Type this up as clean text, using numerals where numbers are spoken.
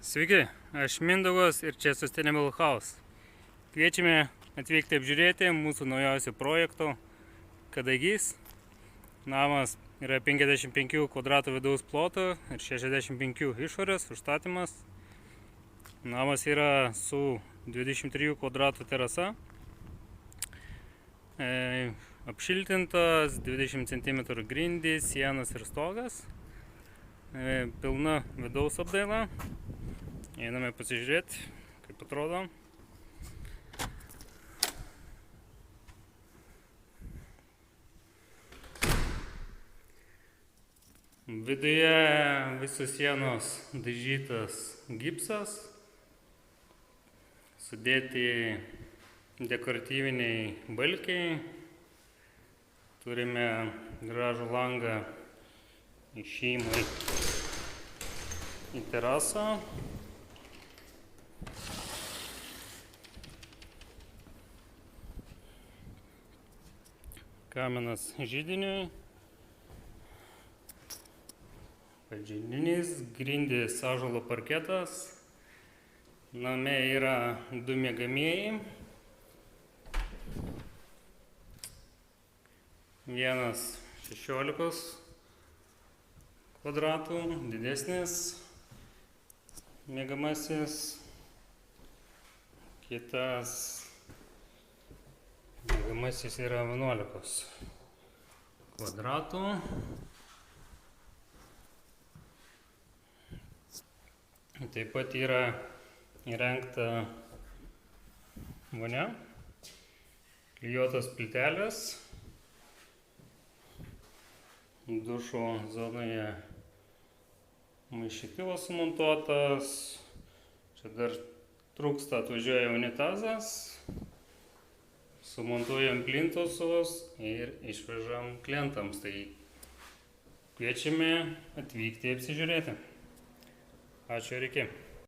Sveiki, aš Mindaugas ir čia Sustainable House. Kviečiame atvykti apžiūrėti mūsų naujausio projekto Kadagys. Namas yra 55 kvadratų vidaus ploto ir 65 išorės užstatymas. Namas yra su 23 kvadratų terasa. Apšiltintas, 20 cm grindys, sienos ir stogas. Pilna vidaus apdaila. Einame pasižiūrėti, kaip atrodo. Viduje visos sienos dažytas gipsas, sudėti dekoratyviniai balkiai. Turime gražų langą išėjimui į terasą. Kaminas židiniui. Židinys, grindys ąžuolo parketas. Name yra 2 miegamieji. Vienas 16 kvadratų, didesnis miegamasis. Kitas miegamasis yra 11 kvadratų. Taip pat yra įrengta vonia, klijuotos plytelės, dušo zonoje maišytuvas sumontuotas, čia dar trūksta, atvažiuoja unitazas, sumontuojam plintusus ir išvežam klientams, tai kviečiame atvykti apsižiūrėti. Ačiū ir iki.